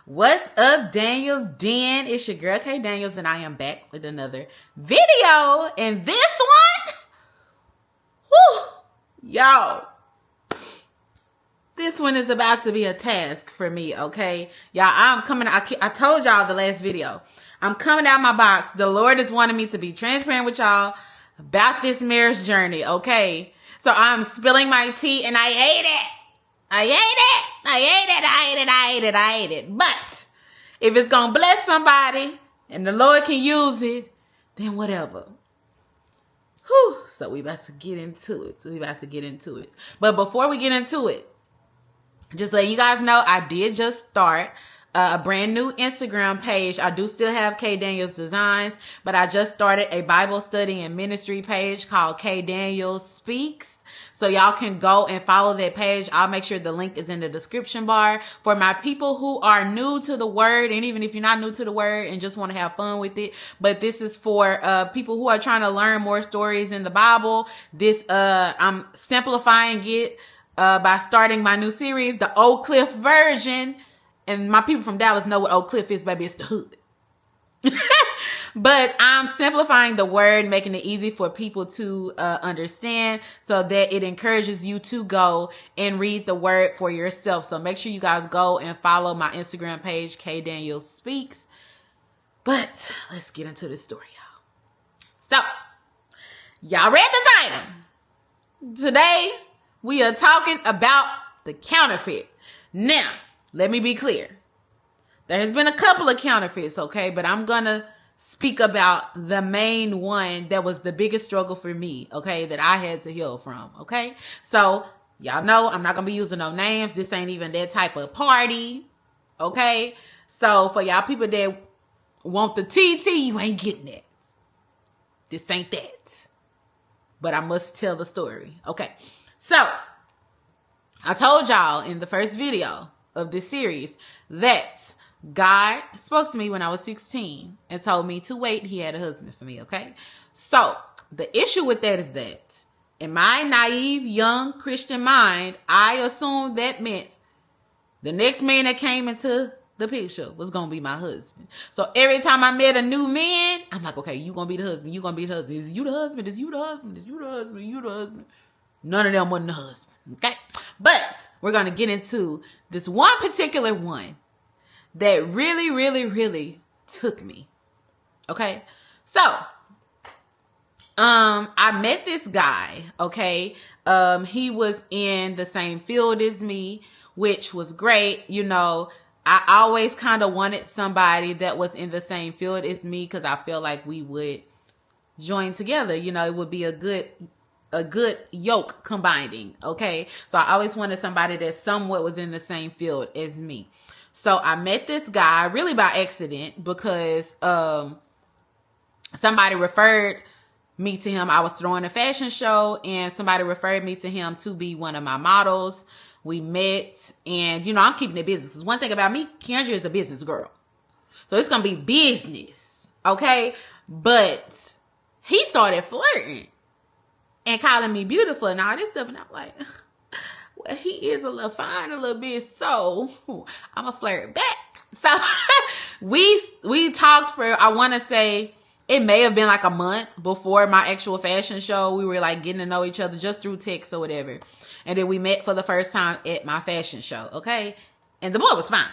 What's up, Daniels Den? It's your girl KDaniels, and I am back with another video. And this one, y'all, this one is about to be a task for me, okay? Y'all, I told y'all the last video, I'm coming out my box. The Lord is wanting me to be transparent with y'all about this marriage journey, okay? So I'm spilling my tea, and I hate it. I hate it. But if it's going to bless somebody and the Lord can use it, then whatever. Whew. So we about to get into it. But before we get into it, just letting you guys know, I did just start a brand new Instagram page. I do still have KDaniels Designs, but I just started a Bible study and ministry page called KDaniels Speaks. So y'all can go and follow that page. I'll make sure the link is in the description bar. For my people who are new to the word, and even if you're not new to the word and just want to have fun with it, but this is for people who are trying to learn more stories in the Bible. This I'm simplifying it by starting my new series, the Oak Cliff version. And my people from Dallas know what Oak Cliff is, baby. It's the hood. But I'm simplifying the word, making it easy for people to understand so that it encourages you to go and read the word for yourself. So make sure you guys go and follow my Instagram page, KDaniels Speaks. But let's get into this story, y'all. So, y'all read the title. Today, we are talking about the counterfeit. Now, let me be clear. There has been a couple of counterfeits, okay? But I'm going to speak about the main one that was the biggest struggle for me, okay? That I had to heal from, okay? So, y'all know I'm not going to be using no names. This ain't even that type of party, okay? So, for y'all people that want the TT, you ain't getting it. This ain't that. But I must tell the story, okay? So, I told y'all in the first video of this series that God spoke to me when I was 16 and told me to wait. He had a husband for me, okay? So, the issue with that is that in my naive, young Christian mind, I assumed that meant the next man that came into the picture was going to be my husband. So, every time I met a new man, I'm like, okay, you going to be the husband. You going to be the husband. Is you the husband? Is you the husband? Is you the husband? Is you the husband? None of them wasn't the husband, okay? But we're going to get into this one particular one that really took me. Okay. So, I met this guy. Okay. He was in the same field as me, which was great. You know, I always kind of wanted somebody that was in the same field as me, because I feel like we would join together. You know, it would be a good yoke combining. Okay. So I always wanted somebody that somewhat was in the same field as me. So I met this guy really by accident because somebody referred me to him. I was throwing a fashion show and somebody referred me to him to be one of my models. We met, and you know, I'm keeping it business. Because one thing about me, Kendra is a business girl. So it's going to be business. Okay. But he started flirting and calling me beautiful and all this stuff. And I'm like, well, he is a little fine, a little bit, so I'm going to flirt back. So we talked for, I want to say, it may have been like a month before my actual fashion show. We were like getting to know each other just through text or whatever. And then we met for the first time at my fashion show, okay? And the boy was fine.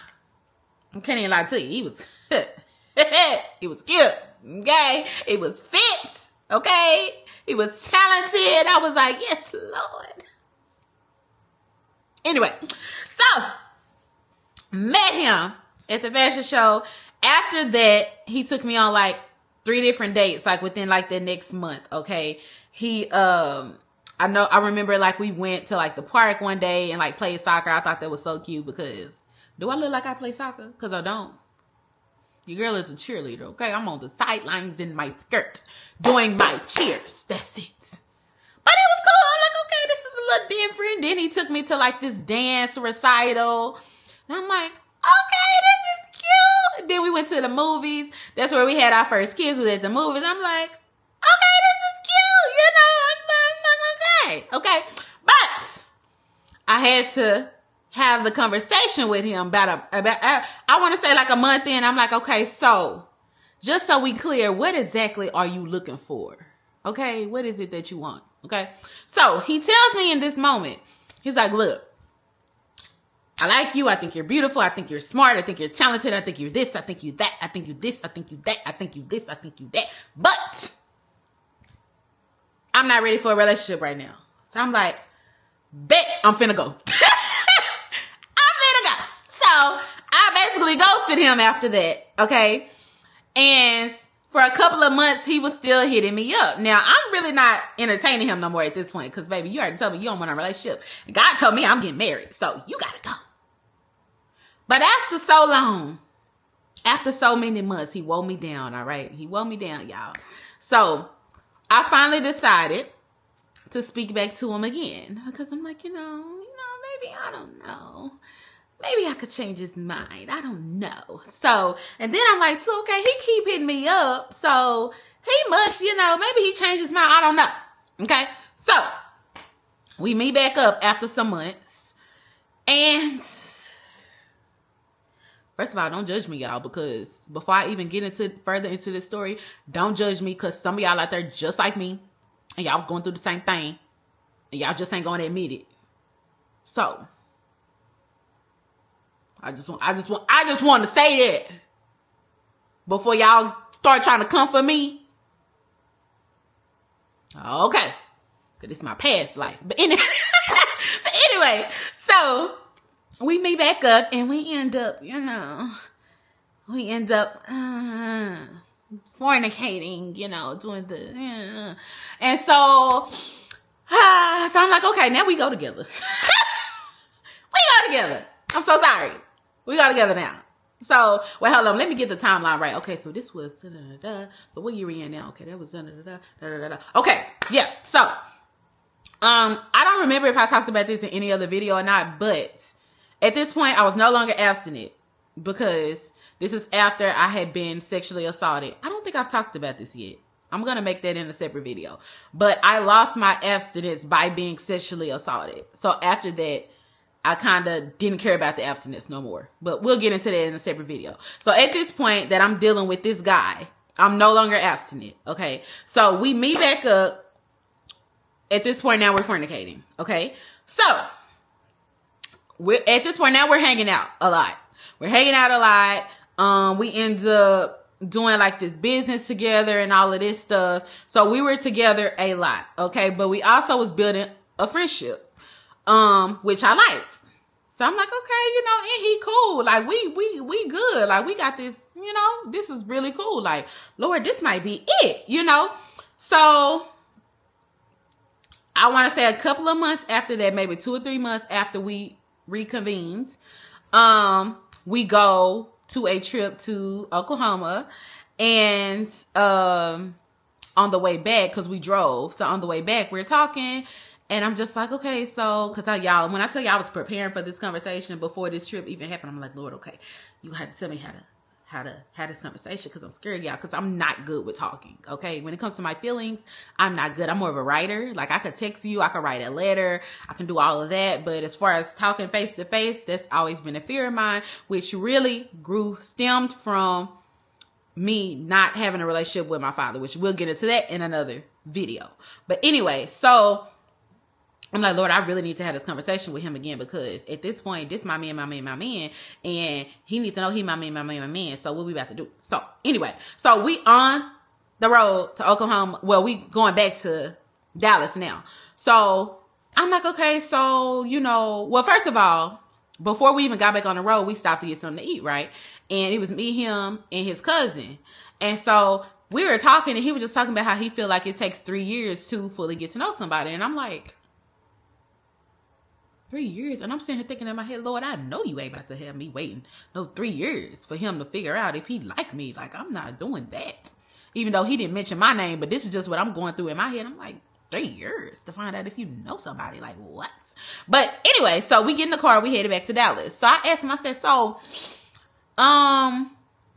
I can't even lie to you. He was, he was cute, okay? He was fit, okay? He was talented. I was like, yes, Lord. Anyway, so met him at the fashion show. After that, he took me on like 3 different dates, like within like the next month. Okay. I remember like we went to like the park one day and like played soccer. I thought that was so cute because do I look like I play soccer? Because I don't. Your girl is a cheerleader. Okay. I'm on the sidelines in my skirt doing my cheers. That's it. But it was cool. I'm like, okay, this is a little different. Then he took me to like this dance recital. And I'm like, okay, this is cute. And then we went to the movies. That's where we had our first kiss, was at the movies. I'm like, okay, this is cute. You know, I'm like, okay. Okay. But I had to have the conversation with him about I want to say like a month in. I'm like, okay, so just so we clear, what exactly are you looking for? Okay, what is it that you want? Okay, so he tells me in this moment, he's like, look, I like you. I think you're beautiful. I think you're smart. I think you're talented. I think you're this. I think you that. I think you this. I think you that. I think you this. I think you that. But I'm not ready for a relationship right now. So I'm like, bet I'm finna go. I'm finna go. So I basically ghosted him after that. Okay. And for a couple of months, he was still hitting me up. Now, I'm really not entertaining him no more at this point. Because, baby, you already told me you don't want a relationship. And God told me I'm getting married. So you gotta go. But after so long, after so many months, he wore me down, all right? He wore me down, y'all. So I finally decided to speak back to him again. Because I'm like, maybe, I don't know. Maybe I could change his mind. I don't know. So, and then I'm like, too, okay, he keep hitting me up. So he must, maybe he changed his mind. I don't know. Okay. So we meet back up after some months. And first of all, don't judge me, y'all, because before I even get further into this story, don't judge me, because some of y'all out there just like me, and y'all was going through the same thing, and y'all just ain't going to admit it. So I just want to say that before y'all start trying to come for me. Okay, because it's my past life. But anyway, so we meet back up and we end up, fornicating, doing the, and so I'm like, okay, now we go together. We go together. I'm so sorry. We go together now. So, wait, hold on. Let me get the timeline right. Okay, so this was da-da-da-da. So what year we in now? Okay, that was da-da-da-da, da-da-da-da. Okay, yeah. So, I don't remember if I talked about this in any other video or not, but at this point, I was no longer abstinent because this is after I had been sexually assaulted. I don't think I've talked about this yet. I'm going to make that in a separate video. But I lost my abstinence by being sexually assaulted. So after that, I kind of didn't care about the abstinence no more. But we'll get into that in a separate video. So at this point that I'm dealing with this guy, I'm no longer abstinent. Okay. So we meet back up. At this point now we're fornicating. Okay. So at this point now we're hanging out a lot. We're hanging out a lot. We end up doing like this business together and all of this stuff. So we were together a lot. Okay. But we also was building a friendship. Which I liked. So I'm like, okay, and he cool. Like we good. Like we got this, this is really cool. Like, Lord, this might be it, So I want to say a couple of months after that, maybe 2 or 3 months after we reconvened, we go to a trip to Oklahoma, and, on the way back, cause we drove. So on the way back, we're talking. And I'm just like, okay, so, cause when I tell y'all I was preparing for this conversation before this trip even happened, I'm like, Lord, okay, you had to tell me how to have this conversation, cause I'm scared, y'all, cause I'm not good with talking. Okay. When it comes to my feelings, I'm not good. I'm more of a writer. Like I could text you, I could write a letter, I can do all of that. But as far as talking face to face, that's always been a fear of mine, which really stemmed from me not having a relationship with my father, which we'll get into that in another video. But anyway, so I'm like, Lord, I really need to have this conversation with him again, because at this point, this my man, and he needs to know he my man. So what we about to do? So anyway, so we on the road to Oklahoma. Well, we going back to Dallas now. So I'm like, okay, so, well, first of all, before we even got back on the road, we stopped to get something to eat, right? And it was me, him, and his cousin. And so we were talking, and he was just talking about how he feel like it takes 3 years to fully get to know somebody. And I'm like, 3 years? And I'm sitting here thinking in my head, Lord, I know you ain't about to have me waiting no 3 years for him to figure out if he like me. Like, I'm not doing that. Even though he didn't mention my name, but this is just what I'm going through in my head. I'm like, 3 years to find out if you know somebody? Like, what? But anyway, so we get in the car, we headed back to Dallas. So I asked him, I said, so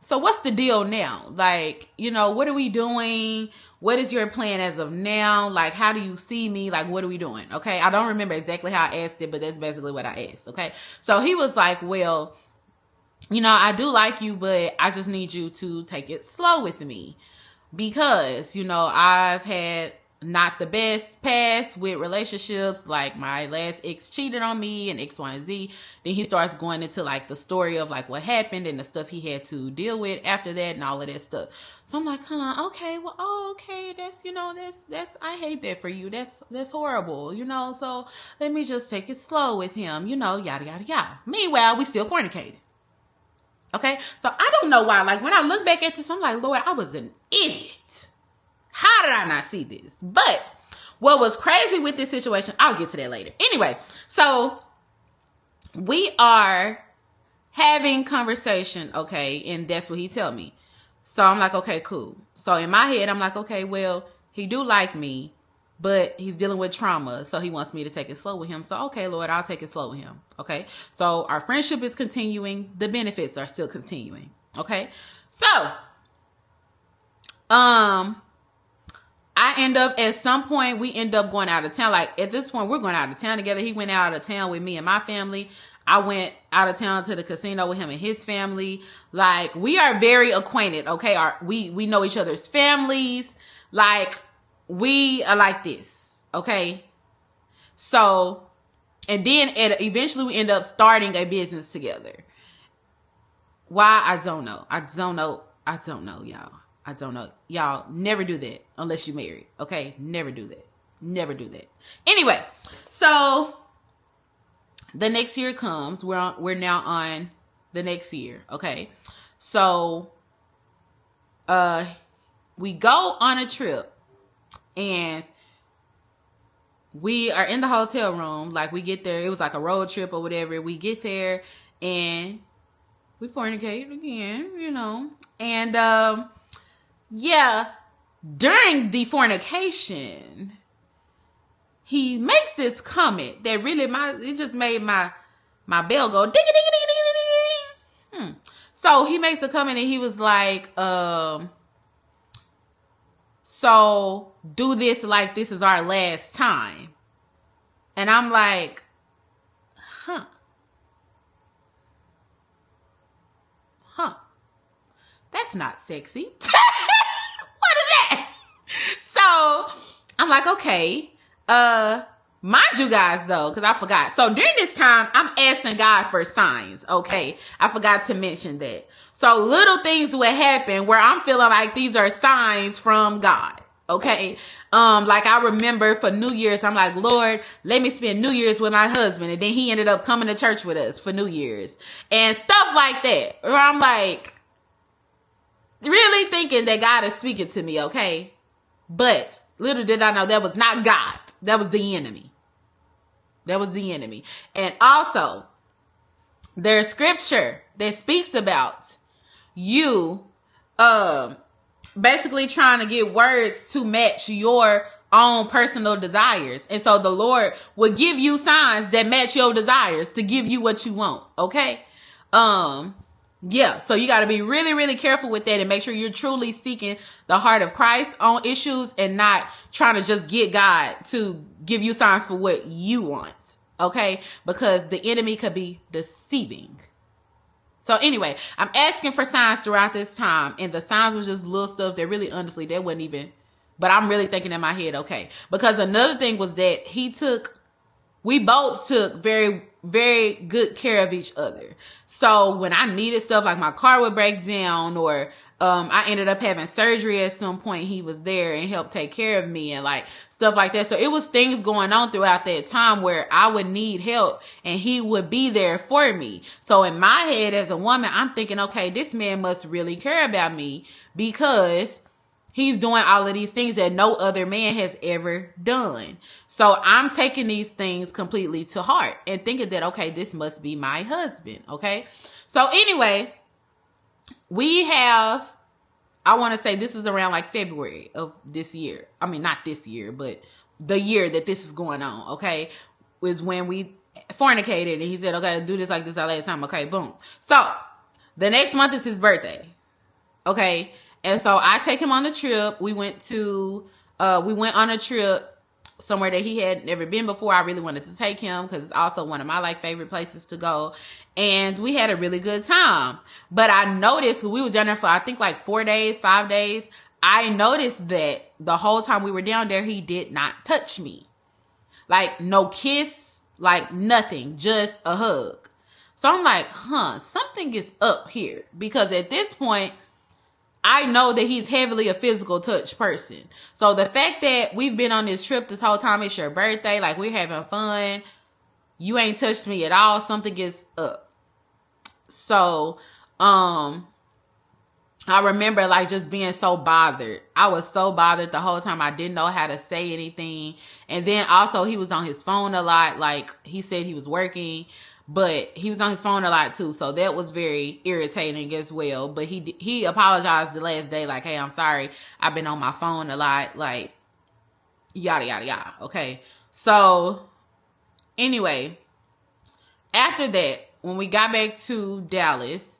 so what's the deal now? Like, you know, what are we doing? What is your plan as of now? Like, how do you see me? Like, what are we doing? Okay. I don't remember exactly how I asked it, but that's basically what I asked. Okay. So he was like, well, you know, I do like you, but I just need you to take it slow with me because, you know, I've had not the best past with relationships. Like my last ex cheated on me and X, Y, and Z. Then he starts going into like the story of like what happened and the stuff he had to deal with after that and all of that stuff. So I'm like, okay, well, okay, that's, you know, that's, I hate that for you. That's horrible, you know, so let me just take it slow with him, you know, yada, yada, yada. Meanwhile, we still fornicating. Okay. So I don't know why, like when I look back at this, I'm like, Lord, I was an idiot. How did I not see this? But what was crazy with this situation, I'll get to that later. Anyway, so we are having conversation, okay, and that's what he tell me. So I'm like, okay, cool. So in my head, I'm like, okay, well, he do like me, but he's dealing with trauma, so he wants me to take it slow with him. So, okay, Lord, I'll take it slow with him, okay? So our friendship is continuing. The benefits are still continuing, okay? So, I end up, at some point, we end up going out of town. Like, at this point, we're going out of town together. He went out of town with me and my family. I went out of town to the casino with him and his family. Like, we are very acquainted, okay? We know each other's families. Like, we are like this, okay? So, and then eventually we end up starting a business together. Why? I don't know. I don't know, y'all. I don't know. Y'all never do that unless you're married. Okay? Never do that. Never do that. Anyway, so the next year comes. We're now on the next year. Okay? So we go on a trip and we are in the hotel room. Like we get there. It was like a road trip or whatever. We get there and we fornicate again, you know. And yeah, during the fornication, he makes this comment that really it just made my bell go ding ding ding ding ding ding. So he makes a comment and he was like, so do this like this is our last time. And I'm like, that's not sexy. What is that? So I'm like, okay. Mind you guys though, because I forgot. So during this time, I'm asking God for signs. Okay. I forgot to mention that. So little things would happen where I'm feeling like these are signs from God. Okay. Like I remember for New Year's, I'm like, Lord, let me spend New Year's with my husband. And then he ended up coming to church with us for New Year's and stuff like that. Where I'm like, really thinking that God is speaking to me, okay? But little did I know that was not God. That was the enemy. That was the enemy. And also, there's scripture that speaks about you basically trying to get words to match your own personal desires. And so the Lord will give you signs that match your desires to give you what you want, okay? Yeah, so you got to be really, really careful with that and make sure you're truly seeking the heart of Christ on issues and not trying to just get God to give you signs for what you want, okay? Because the enemy could be deceiving. So anyway, I'm asking for signs throughout this time, and the signs was just little stuff that really, honestly, that wasn't even, but I'm really thinking in my head, okay. Because another thing was that we both took very, very good care of each other. So when I needed stuff like my car would break down or I ended up having surgery at some point, he was there and helped take care of me and like stuff like that. So it was things going on throughout that time where I would need help and he would be there for me. So in my head as a woman, I'm thinking, okay, this man must really care about me because he's doing all of these things that no other man has ever done. So I'm taking these things completely to heart and thinking that, okay, this must be my husband. Okay. So anyway, I want to say this is around like February of this year. I mean, not this year, but the year that this is going on. Okay. Was when we fornicated and he said, okay, do this like this our last time. Okay. Boom. So the next month is his birthday. Okay. And so I take him on a trip. We went on a trip somewhere that he had never been before. I really wanted to take him because it's also one of my like favorite places to go. And we had a really good time. But I noticed we were down there for I think like 4 days, 5 days. I noticed that the whole time we were down there, he did not touch me. Like no kiss, like nothing, just a hug. So I'm like, something is up here. Because at this point, I know that he's heavily a physical touch person. So the fact that we've been on this trip this whole time, it's your birthday, like we're having fun, you ain't touched me at all, something is up. So, I remember like just being so bothered. I was so bothered the whole time. I didn't know how to say anything. And then also he was on his phone a lot. Like he said he was working, but he was on his phone a lot too. So that was very irritating as well. But he apologized the last day. Like, hey, I'm sorry. I've been on my phone a lot. Like, yada, yada, yada. Okay. So anyway, after that, when we got back to Dallas,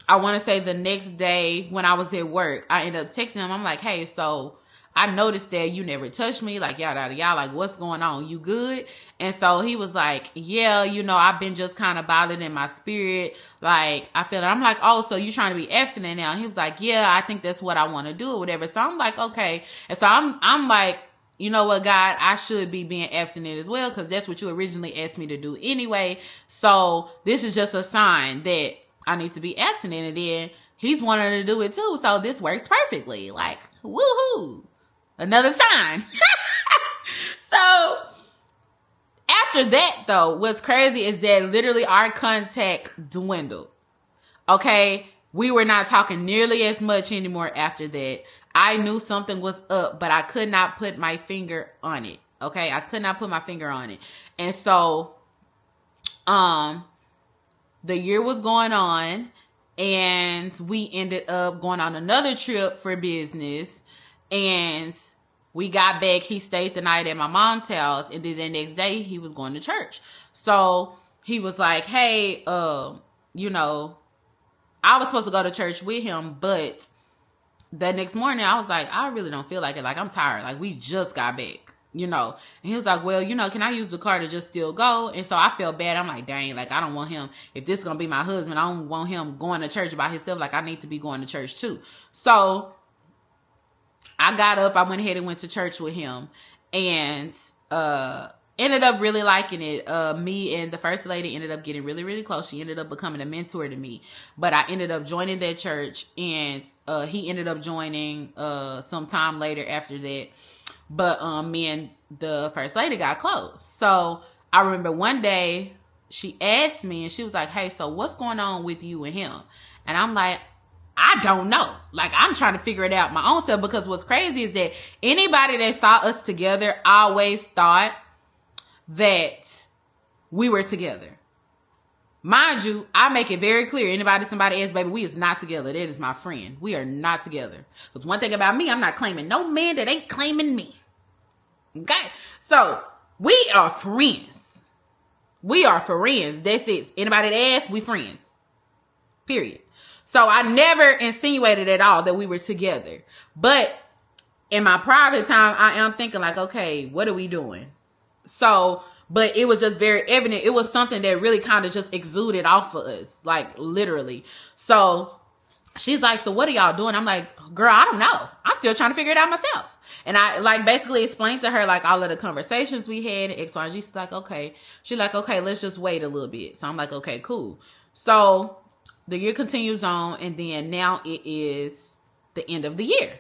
I want to say the next day when I was at work, I ended up texting him. I'm like, hey, so I noticed that you never touched me. Like, yada, yada, yada. Like, what's going on? You good? And so he was like, yeah, I've been just kind of bothered in my spirit. Like, I feel it. I'm like, oh, so you trying to be abstinent now? And he was like, yeah, I think that's what I want to do or whatever. So I'm like, okay. And so I'm like, you know what, God, I should be being abstinent as well because that's what you originally asked me to do anyway. So this is just a sign that I need to be abstinent, and then he's wanting to do it too. So this works perfectly. Like, woohoo. Another sign. So after that though, what's crazy is that literally our contact dwindled. Okay. We were not talking nearly as much anymore after that. I knew something was up, but I could not put my finger on it. Okay. I could not put my finger on it. And so, the year was going on and we ended up going on another trip for business, and we got back. He stayed the night at my mom's house, and then the next day he was going to church. So he was like, hey, I was supposed to go to church with him, but the next morning I was like, I really don't feel like it. Like, I'm tired. Like, we just got back. And he was like, well, can I use the car to just still go? And so I felt bad. I'm like, dang, like, I don't want him, if this is going to be my husband, I don't want him going to church by himself. Like, I need to be going to church too. So I got up, I went ahead and went to church with him, and, ended up really liking it. Me and the first lady ended up getting really, really close. She ended up becoming a mentor to me, but I ended up joining that church, and, he ended up joining, some time later after that. But me and the first lady got close. So I remember one day she asked me, and she was like, hey, so what's going on with you and him? And I'm like, I don't know. Like, I'm trying to figure it out my own self, because what's crazy is that anybody that saw us together always thought that we were together. Mind you, I make it very clear. Somebody asks, baby, we is not together. That is my friend. We are not together. Because one thing about me, I'm not claiming no man that ain't claiming me. Okay? So, we are friends. We are friends. That's it. Anybody that asks, we friends. Period. So, I never insinuated at all that we were together. But, in my private time, I am thinking like, okay, what are we doing? So, but it was just very evident. It was something that really kind of just exuded off of us, like literally. So she's like, so what are y'all doing? I'm like, girl, I don't know. I'm still trying to figure it out myself. And I like basically explained to her like all of the conversations we had, X, Y, and G. She's like, okay. She's like, okay, let's just wait a little bit. So I'm like, okay, cool. So the year continues on, and then now it is the end of the year.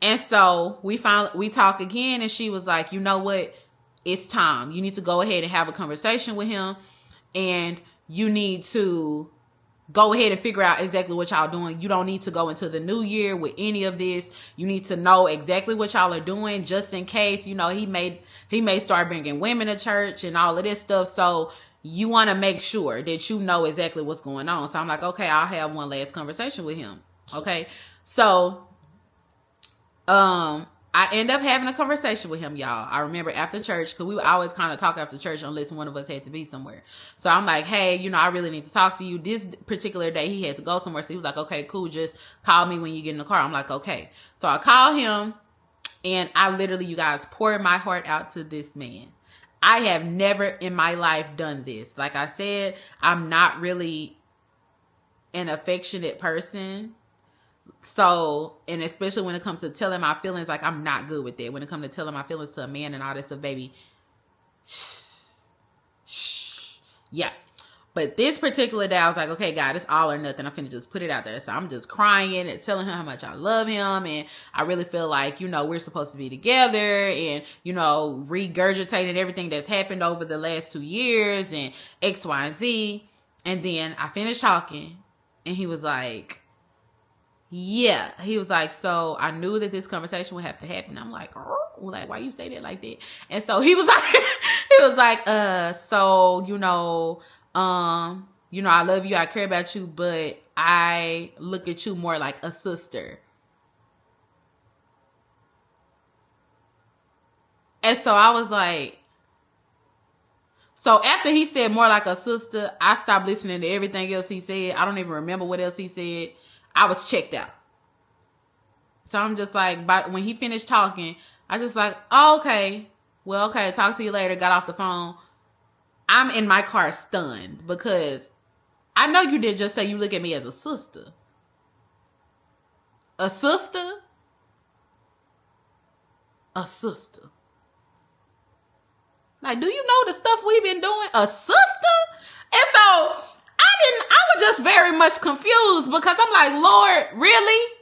And so we talk again, and she was like, you know what? It's time. You need to go ahead and have a conversation with him, and you need to go ahead and figure out exactly what y'all doing. You don't need to go into the new year with any of this. You need to know exactly what y'all are doing, just in case, he may start bringing women to church and all of this stuff. So you want to make sure that you know exactly what's going on. So I'm like, okay, I'll have one last conversation with him. Okay. So, I end up having a conversation with him, y'all. I remember after church, because we would always kind of talk after church unless one of us had to be somewhere. So I'm like, hey, I really need to talk to you. This particular day, he had to go somewhere. So he was like, okay, cool. Just call me when you get in the car. I'm like, okay. So I call him, and I literally, you guys, poured my heart out to this man. I have never in my life done this. Like I said, I'm not really an affectionate person. So, and especially when it comes to telling my feelings, like I'm not good with that. When it comes to telling my feelings to a man and all that stuff, baby. Yeah. But this particular day, I was like, okay, God, it's all or nothing. I'm finna just put it out there. So I'm just crying and telling him how much I love him. And I really feel like, we're supposed to be together and, regurgitating everything that's happened over the last 2 years and X, Y, and Z. And then I finished talking and he was like, yeah, he was like, so I knew that this conversation would have to happen. I'm like, why you say that like that? And so he was like, so, I love you. I care about you, but I look at you more like a sister. And so I was like, so after he said more like a sister, I stopped listening to everything else he said. I don't even remember what else he said. I was checked out. So I'm just like, but when he finished talking, I just like, oh, okay. Well, okay. Talk to you later. Got off the phone. I'm in my car stunned because I know you didn't just say you look at me as a sister. A sister? A sister. Like, do you know the stuff we've been doing? A sister? And so I was just very much confused because I'm like, Lord, really?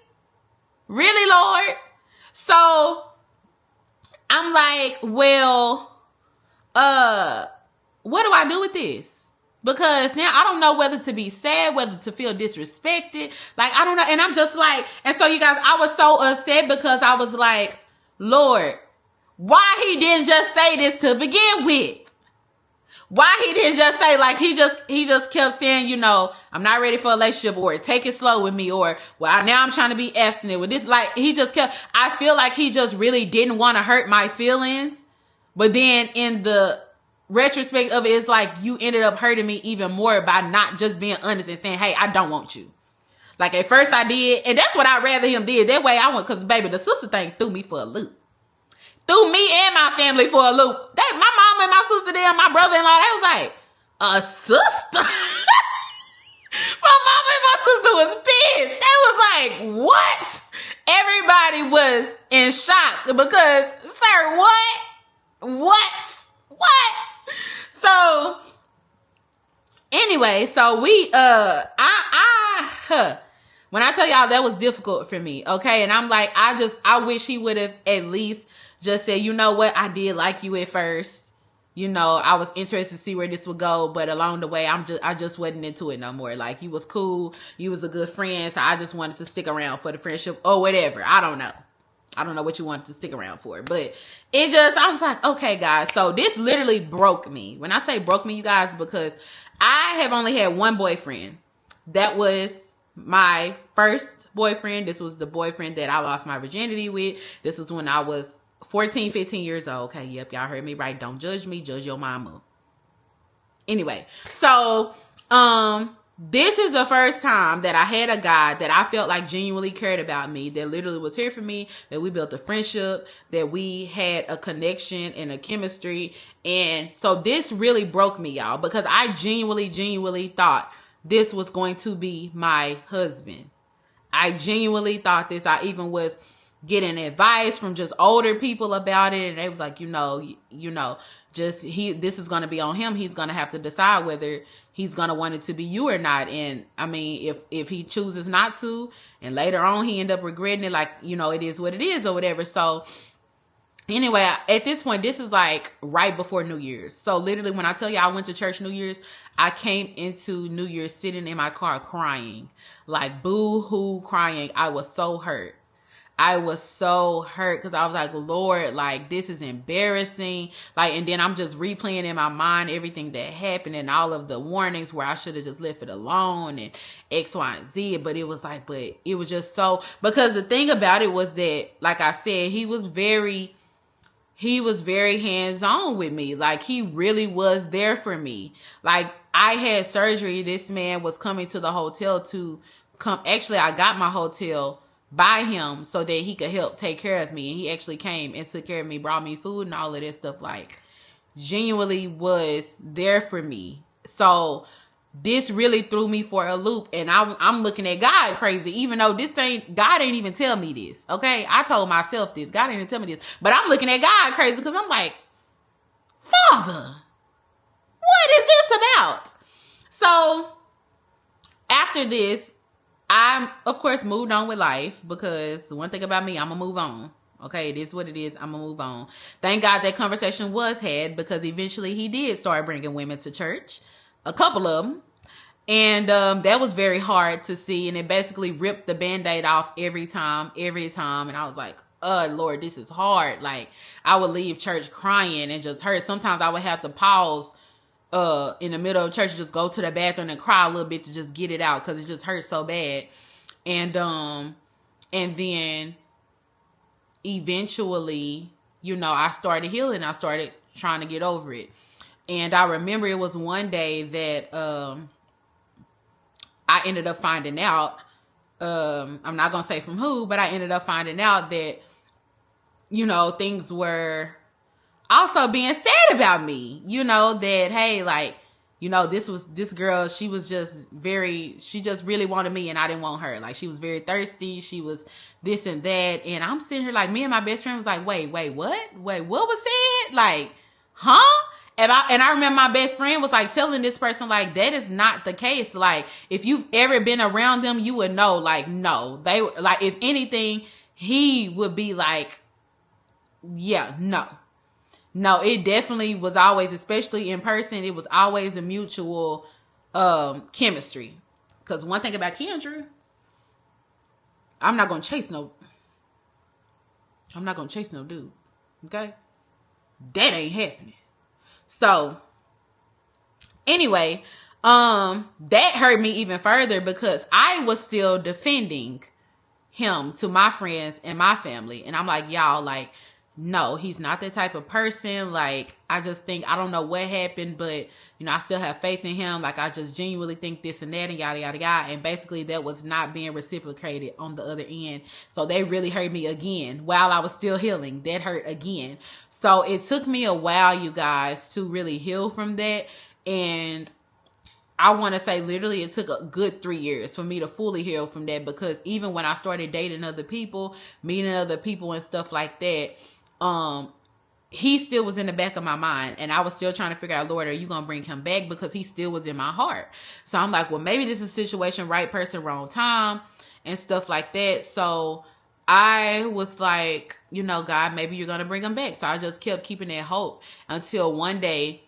Really, Lord? So I'm like, well, what do I do with this? Because now I don't know whether to be sad, whether to feel disrespected. Like, I don't know. And I'm just like, and so you guys, I was so upset because I was like, Lord, why he didn't just say this to begin with? Why he didn't just say, like, he just kept saying, I'm not ready for a relationship, or take it slow with me, or, well, now I'm trying to be abstinent with this. Like, he just kept, I feel like he just really didn't want to hurt my feelings. But then in the retrospect of it, it's like you ended up hurting me even more by not just being honest and saying, hey, I don't want you. Like, at first I did, and that's what I'd rather him did. That way I went, because, baby, the sister thing threw me for a loop. Threw me and my family for a loop. My mom and my sister there, my brother-in-law, they was like, a sister? My mom and my sister was pissed. They was like, what? Everybody was in shock because, sir, what? So, anyway, so we, when I tell y'all that was difficult for me, okay? And I'm like, I wish he would have at least just said, you know what? I did like you at first. I was interested to see where this would go, but along the way, I just wasn't into it no more. Like, you was cool. You was a good friend. So I just wanted to stick around for the friendship or whatever. I don't know what you wanted to stick around for, but I was like, okay, guys. So this literally broke me. When I say broke me, you guys, because I have only had one boyfriend. That was my first boyfriend. This was the boyfriend that I lost my virginity with. This was when I was 14, 15 years old. Okay, yep, y'all heard me right. Don't judge me, judge your mama. Anyway, so this is the first time that I had a guy that I felt like genuinely cared about me, that literally was here for me, that we built a friendship, that we had a connection and a chemistry. And so this really broke me, y'all, because I genuinely thought this was going to be my husband. I genuinely thought this. I even was getting advice from just older people about it, and they was like, this is going to be on him. He's going to have to decide whether he's going to want it to be you or not. And I mean, if he chooses not to, and later on he end up regretting it, like, it is what it is or whatever. So anyway, at this point, this is like right before New Year's. So literally, when I tell you I went to church New Year's, I came into New Year's sitting in my car crying, like boo-hoo crying. I was so hurt. I was so hurt because I was like, Lord, like, this is embarrassing. Like, and then I'm just replaying in my mind everything that happened and all of the warnings where I should have just left it alone and X, Y, and Z. But it was like, but it was just so, because the thing about it was that, like I said, he was very hands-on with me. Like, he really was there for me. Like, I had surgery. This man was coming to the hotel to come. Actually, I got my hotel by him so that he could help take care of me. And he actually came and took care of me, brought me food and all of that stuff. Like, genuinely was there for me. So this really threw me for a loop, and I'm looking at God crazy, even though God ain't even tell me this. Okay, I told myself this. God ain't even tell me this, but I'm looking at God crazy because I'm like, Father, what is this about? So after this, I of course moved on with life, because one thing about me, I'm gonna move on. Okay, it is what it is. I'm gonna move on. Thank God that conversation was had, because eventually he did start bringing women to church. A couple of them. And that was very hard to see. And it basically ripped the Band-Aid off every time. And I was like, Lord, this is hard. Like, I would leave church crying and just hurt. Sometimes I would have to pause in the middle of church and just go to the bathroom and cry a little bit to just get it out, because it just hurt so bad. And then eventually, I started healing. I started trying to get over it. And I remember it was one day that I ended up finding out, I'm not going to say from who, but I ended up finding out that, things were also being said about me, that, hey, like, this girl, she just really wanted me and I didn't want her. Like, she was very thirsty. She was this and that. And I'm sitting here like, me and my best friend was like, wait, what? Wait, what was said? Like, huh? And I remember my best friend was like telling this person, like, that is not the case. Like, if you've ever been around them, you would know, like, no, they were like, if anything, he would be like, yeah, no, it definitely was always, especially in person, it was always a mutual, chemistry. Cause one thing about Kendra, I'm not going to chase no dude. Okay. That ain't happening. So anyway, that hurt me even further, because I was still defending him to my friends and my family. And I'm like, y'all, like, no, he's not that type of person. Like, I just think, I don't know what happened, but, I still have faith in him. Like, I just genuinely think this and that and yada, yada, yada. And basically that was not being reciprocated on the other end. So they really hurt me again while I was still healing. That hurt again. So it took me a while, you guys, to really heal from that. And I want to say literally it took a good 3 years for me to fully heal from that, because even when I started dating other people, meeting other people and stuff like that, he still was in the back of my mind, and I was still trying to figure out, Lord, are you going to bring him back? Because he still was in my heart. So I'm like, well, maybe this is a situation, right person, wrong time and stuff like that. So I was like, God, maybe you're going to bring him back. So I just kept keeping that hope until one day,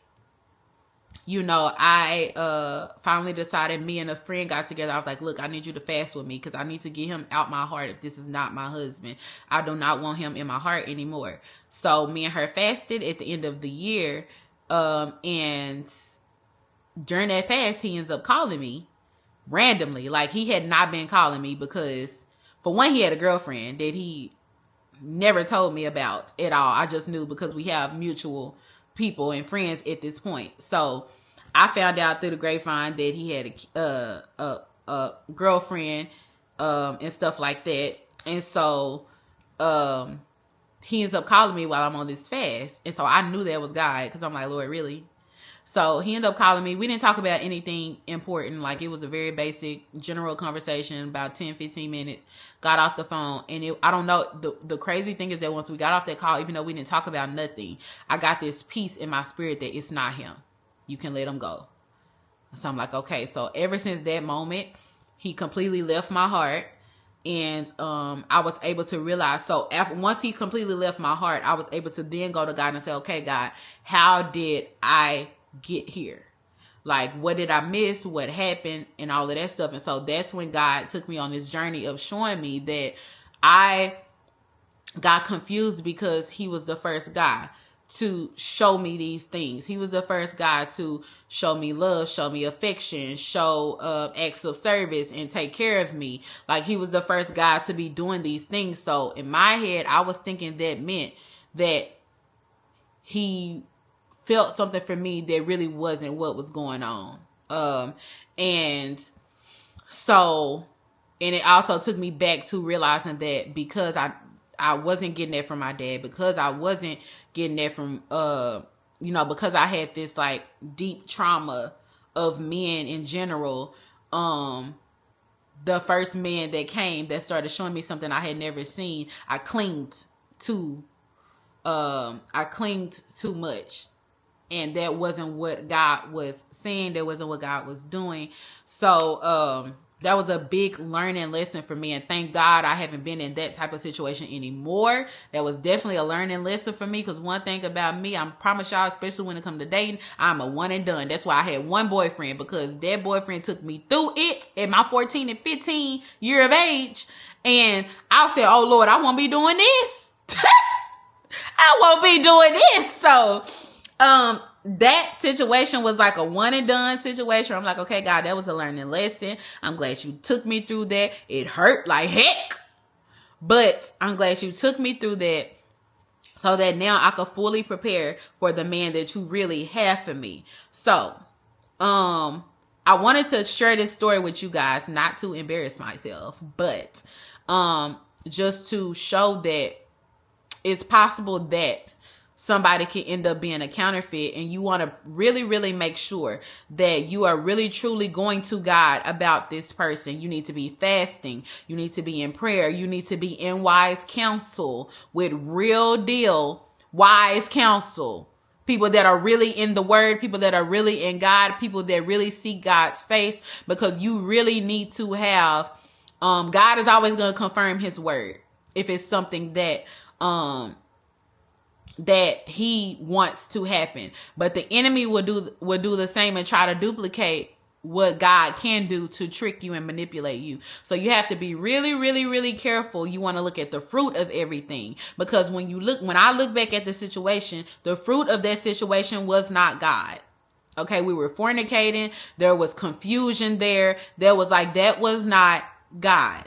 I finally decided, me and a friend got together. I was like, look, I need you to fast with me, because I need to get him out my heart. If this is not my husband, I do not want him in my heart anymore. So me and her fasted at the end of the year. And during that fast, he ends up calling me randomly. Like, he had not been calling me because, for one, he had a girlfriend that he never told me about at all. I just knew because we have mutual people and friends at this point. So I found out through the grapevine that he had a girlfriend and stuff like that. And so he ends up calling me while I'm on this fast. And so I knew that was God, because I'm like, Lord, really? So he ended up calling me. We didn't talk about anything important. Like, it was a very basic general conversation, about 10-15 minutes. Got off the phone, and I don't know, the crazy thing is that once we got off that call, even though we didn't talk about nothing, I got this peace in my spirit that it's not him. You can let him go. So I'm like, okay. So ever since that moment, he completely left my heart. And I was able to realize, so once he completely left my heart, I was able to then go to God and say, okay, God, how did I get here? Like, what did I miss? What happened? And all of that stuff. And so that's when God took me on this journey of showing me that I got confused because he was the first guy to show me these things. He was the first guy to show me love, show me affection, show acts of service, and take care of me. Like, he was the first guy to be doing these things. So in my head, I was thinking that meant that he felt something for me that really wasn't what was going on. And so, and it also took me back to realizing that because I wasn't getting that from my dad, because I wasn't getting that from, because I had this like deep trauma of men in general. The first man that came that started showing me something I had never seen, I clinged too much. And that wasn't what God was saying. That wasn't what God was doing. So, that was a big learning lesson for me. And thank God I haven't been in that type of situation anymore. That was definitely a learning lesson for me. Because one thing about me, I promise y'all, especially when it comes to dating, I'm a one and done. That's why I had one boyfriend, because that boyfriend took me through it at my 14 and 15 year of age. And I said, oh Lord, I won't be doing this. I won't be doing this. So, that situation was like a one and done situation. I'm like, okay, God, that was a learning lesson. I'm glad you took me through that. It hurt like heck, but I'm glad you took me through that so that now I could fully prepare for the man that you really have for me. So, I wanted to share this story with you guys, not to embarrass myself, but, just to show that it's possible that somebody can end up being a counterfeit, and you want to really, really make sure that you are really, truly going to God about this person. You need to be fasting. You need to be in prayer. You need to be in wise counsel with real deal wise counsel. People that are really in the word, people that are really in God, people that really seek God's face, because you really need to have, God is always going to confirm his word if it's something that, that he wants to happen. But the enemy will do the same and try to duplicate what God can do to trick you and manipulate you. So you have to be really, really, really careful. You want to look at the fruit of everything, because when I look back at the situation, the fruit of that situation was not God. Okay. We were fornicating. There was confusion there. That was not God.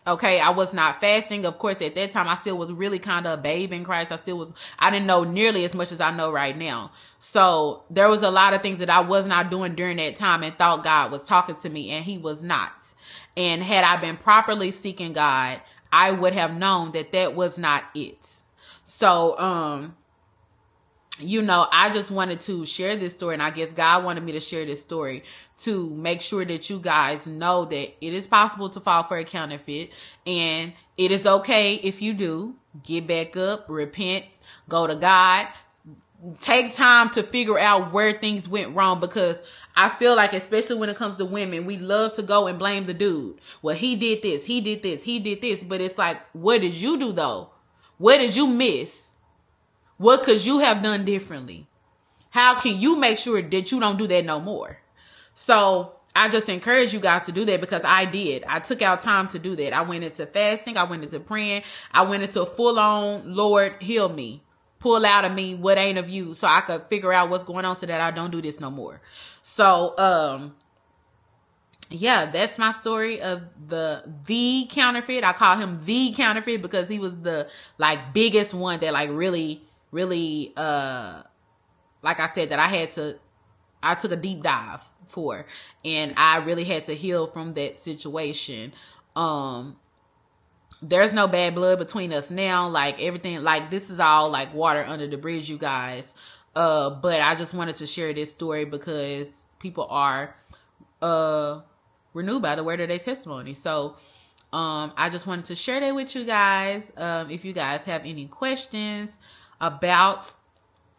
Okay, I was not fasting. Of course, at that time, I still was really kind of a babe in Christ. I didn't know nearly as much as I know right now. So there was a lot of things that I was not doing during that time and thought God was talking to me, and he was not. And had I been properly seeking God, I would have known that that was not it. So, I just wanted to share this story, and I guess God wanted me to share this story to make sure that you guys know that it is possible to fall for a counterfeit, and it is okay if you do. Get back up, repent, go to God, take time to figure out where things went wrong, because I feel like, especially when it comes to women, we love to go and blame the dude. Well, he did this, he did this, he did this, but it's like, what did you do though? What did you miss? What could you have done differently? How can you make sure that you don't do that no more? So I just encourage you guys to do that, because I did. I took out time to do that. I went into fasting. I went into praying. I went into full on, Lord, heal me. Pull out of me what ain't of you, so I could figure out what's going on so that I don't do this no more. So, yeah, that's my story of the counterfeit. I call him the counterfeit because he was the biggest one that really, like I said, that I took a deep dive for, and I really had to heal from that situation. There's no bad blood between us now. Everything, this is all water under the bridge, you guys. But I just wanted to share this story because people are, renewed by the word of their testimony. So, I just wanted to share that with you guys. If you guys have any questions about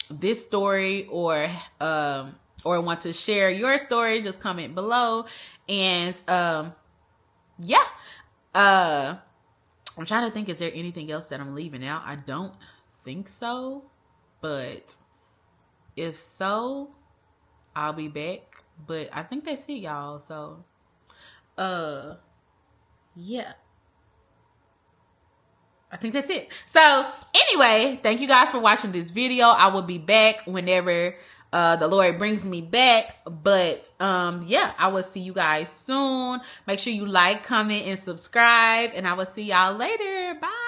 this story, or want to share your story, just comment below. And, yeah, I'm trying to think, is there anything else that I'm leaving out? I don't think so, but if so, I'll be back. But I think that's it, y'all. So, yeah. I think that's it. So anyway, thank you guys for watching this video. I will be back whenever the Lord brings me back. But yeah, I will see you guys soon. Make sure you like, comment, and subscribe. And I will see y'all later. Bye.